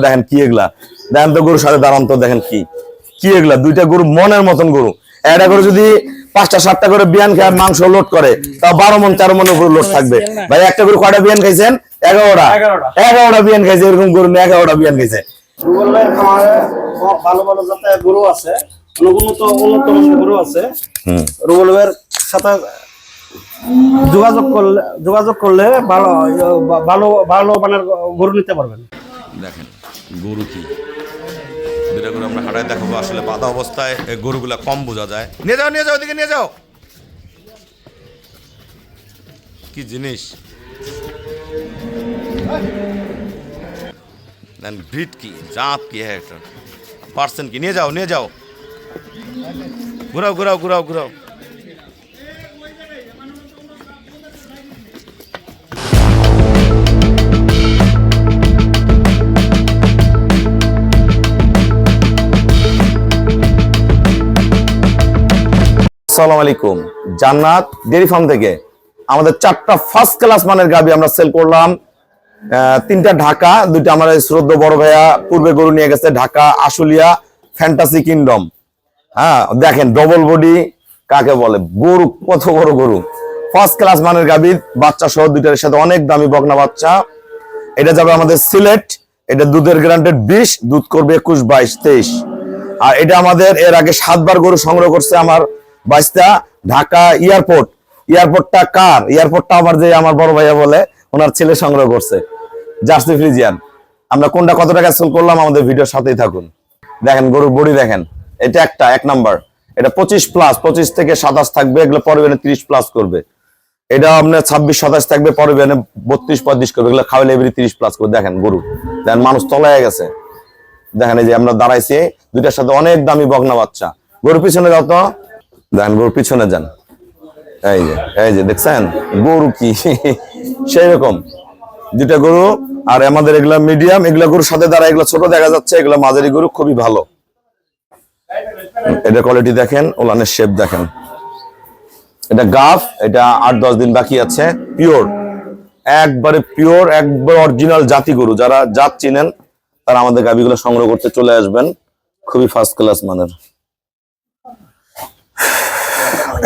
দেখেন কি এগুলা, দেখেন তো গরুর সাথে দাঁড়ান তো, দেখেন কি কি এগুলা, দুইটা গরু মনের মতন গরু। একটা করে যদি 5টা 7টা করে বিয়ান খায় মাংস লোড করে, তাও 12 মন 13 মনের উপর লোড থাকবে। ভাই একটা গরু কয়টা বিয়ান খাইছেন? 11টা বিয়ান খাইছে। এরকম গরু 11টা বিয়ান খাইছে। ভালো ভালো জাতের গরু আছে, উন্নত গরু আছে। রুবেল ভাইয়ের সাথে যোগাযোগ করলে ভালো ভালো ভালো মানের গরু নিতে পারবেন। দেখেন গরু কি, দুটা গরু আমরা হাঁটায় দেখাবো। আসলে বাঁধা অবস্থায় গরুগুলা কম বোঝা যায়। নিয়ে যাও নিয়ে যাও, ওদিকে নিয়ে যাও। কি জিনিস, ব্রিড কি, জাত কি, হ্যাঁ পার্সেন্ট কি, নিয়ে যাও নিয়ে যাও, ঘুরাও ঘুরাও ঘুরাও ঘুরাও। আসসালামু আলাইকুম, জান্নাত ডেয়ারি ফার্ম থেকে আমাদের 4টা ফার্স্ট ক্লাস মানের গাবি আমরা সেল করলাম। 3টা ঢাকা, 2টা আমার শ্রদ্ধেয় বড় ভাইয়া পূর্বে গরু নিয়ে গেছে ঢাকা আশুলিয়া ফ্যান্টাসি কিংডম। হ্যাঁ দেখেন ডবল বডি কাকে বলে, গরু কত বড় গরু, ফার্স্ট ক্লাস মানের গাবি, বাচ্চা সহ 2টার সাথে অনেক দামি বকনা বাচ্চা। এটা যাবে আমাদের সিলেট, এটা দুধের গ্যারান্টেড 20, দুধ করবে 21, 22, 23। আর এটা আমাদের এর আগে 7বার গরু সংগ্রহ করছে আমার বাইস্তা ঢাকা এয়ারপোর্টটা কার এয়ারপোর্টটা আমার যে আমার বড় ভাইয়া বলে ওনার ছেলে সংগ্রহ করছে, জার্সি ফ্রিজিয়ান। আমরা কোনটা কত টাকা সেল করলাম আমাদের ভিডিওর সাথেই থাকুন। দেখেন গরুর বডি দেখেন, এটা এক নাম্বার, এটা 25+ থেকে 27 থাকবে, এগুলো পরে 30+ করবে। এটা আপনার 26-27 থাকবে, পরে 32-35 করবে, এগুলো খাওয়ালে 30+ করবে। দেখেন গরু, দেখেন মানুষ তলায় গেছে। দেখেন এই যে আমরা দাঁড়াইছি, 2টার সাথে অনেক দামি বকনা বাচ্চা। গরুর পিছনে যাও তো, দেখেন গরুর পিছনে যান, এই যে দেখছেন গরু কি সেই রকম 2টা গরু। আর আমাদের এগুলা মিডিয়াম, এগুলা গরুর সাথে দাঁড়া, এগুলা ছোট দেখা যাচ্ছে, এগুলা মাঝারি গরু, খুবই ভালো। এটা কোয়ালিটি দেখেন, ওলানের শেপ দেখেন। এটা গাফ, এটা 8-10 দিন বাকি আছে। পিওর, একবারে পিওর, একবার অরিজিনাল জাতি গরু। যারা জাত চিনেন তারা আমাদের গাবিগুলো সংগ্রহ করতে চলে আসবেন, খুবই ফার্স্ট ক্লাস মানের।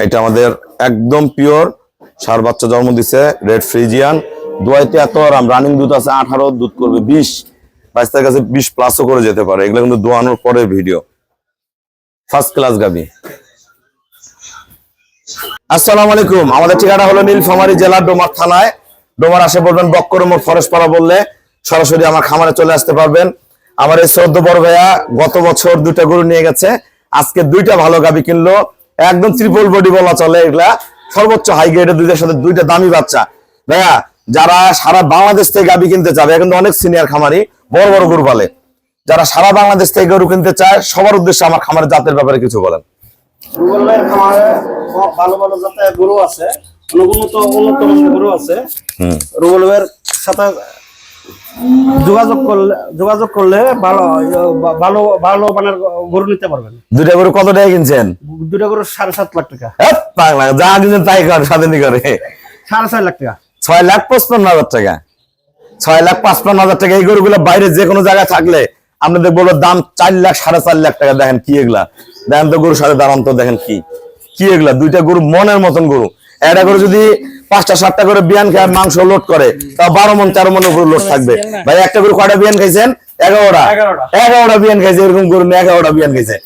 এটা আমাদের একদম পিওর সার বাচ্চা জন্ম দিছে, রেড ফ্রিজিয়ান। দোয়াইতে এত আরাম, রানিং দুধ আছে 18, দুধ করবে 20, 22 কাছে 20+ করে যেতে পারে। এগুলো কিন্তু দোয়ানোর পরে ভিডিও, ফার্স্ট ক্লাস গাবি। আসসালামু আলাইকুম, আমাদের ঠিকানা হলো নীলফামারী জেলার ডোমার থানায়। ডোমার আসে বলবেন বক্করম ফরেস্ট পাড়া বললে সরাসরি আমার খামারে চলে আসতে পারবেন। আমার এই শ্রদ্ধেয় বড় ভাইয়া গত বছর 2টা গরু নিয়ে গেছে, আজকে 2টা ভালো গাবি কিনলো, একদম ট্রিপল বডি বলা চলে। এগুলা সর্বোচ্চ হাই গ্রেডের, 2টার সাথে 2টা দামি বাচ্চা। ভাইয়া যারা সারা বাংলাদেশ থেকে গাবি কিনতে চাবে, কিন্তু অনেক সিনিয়র খামারি বড় বড় গরু পালে, যারা সারা বাংলাদেশ থেকে গরু কিনতে চায়, সবার উদ্দেশ্যে আমার খামারের জাতের ব্যাপারে কিছু বলেন। রুবেল ভাইয়ের খামারে ভালো ভালো জাতের গরু আছে, উন্নত গরু আছে। রুবেল ভাইয়ের সাথে যোগাযোগ করলে ভালো ভালো ভালো মানের গরু নিতে পারবেন। 2টা গরু কত টাকা কিনছেন? 2টা গরু 7.5 লাখ টাকা। যা কিনছেন তাই সাথে নি করে 4.5 লাখ টাকা, 6,55,000 টাকা, 6,55,000 টাকা। এই গরুগুলো বাইরে যে কোনো জায়গায় থাকলে আপনাদের বলবো দাম 4 লাখ 4.5 লাখ টাকা। দেখেন কি এগুলা, দেখেন তো গরুর সাথে দাঁড়ান তো, দেখেন কি কি এগুলা, 2টা গরু মনের মতন গরু। একটা করে যদি 5টা 7টা করে বিয়ান খায় মাংস লোড করে, তাও 12 মন 13 মনের উপর লোড থাকবে। ভাই একটা গরু কয়টা বিয়ান খাইছেন? 11টা বিয়ান খাইছে। এরকম গরু 11টা বিয়ান খাইছে।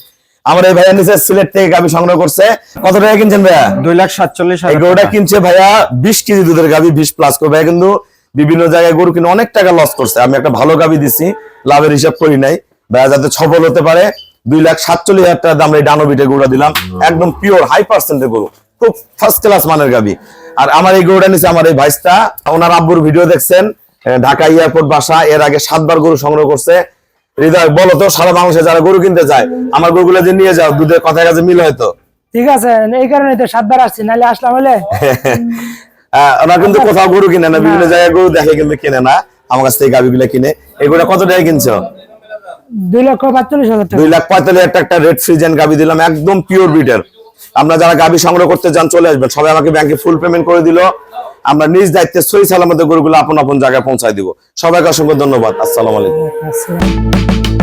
আমার এই ভাইয়া নিচে সিলেট থেকে গাবি সংগ্রহ করছে। কত টাকা কিনছেন ভাইয়া? 2,47,000। এই গরুটা কিনছে ভাইয়া 20 কেজি দুধের গাবি, 20+ করবে। কিন্তু বিভিন্ন জায়গায় গরু কিনে অনেক টাকা লস করছে। আমি একটা ভালো গাবি দিছি, লাভের হিসাব করি নাই, ভাইয়া যাতে সফল হতে পারে। 2,47,000 টাকা দাম এই ডানোবিটে গরুটা দিলাম, একদম পিওর হাই পার্সেন্টের গরু, খুব ফার্স্ট ক্লাস মানের গাবি। আর আমার এই গরুটা নিচে আমার এই ভাইস্তা, ওনার আব্বুর ভিডিও দেখছেন, ঢাকা এয়ারপোর্ট বাসা, এর আগে 7বার গরু সংগ্রহ করছে। হৃদয় বলো তো, সারা বাংলাদেশে যারা গরু কিনতে চায় আমার গরুগুলো যে নিয়ে যাও, দুধের কথা কাছে মিল হয়তো। ঠিক আছে, এই কারণে তো 7বার আসছি, নাহলে আসলাম হলে। ওরা কিন্তু কোথাও গরু কিনে না, বিভিন্ন জায়গায় গরু দেখে কিন্তু কিনে না, আমার কাছ থেকে গাবিগুলো কিনে। এগুলো কত টাকা কিনছো? 2,45,000 টাকা। 2,45,000 টাকা একটা রেড ফ্রিজিয়ান গাবি দিলাম, একদম পিওর ব্রিডের। আপনারা যারা গাবি সংগ্রহ করতে চান চলে আসবেন। সবাই আমাকে ব্যাংকে ফুল পেমেন্ট করে দিল, আমরা নিজ দায়িত্বে সহি সালামতে গরুগুলো আপন আপন জায়গায় পৌঁছায় দিব। সবাইকে অসংখ্য ধন্যবাদ। আসসালামু আলাইকুম। আসসালাম।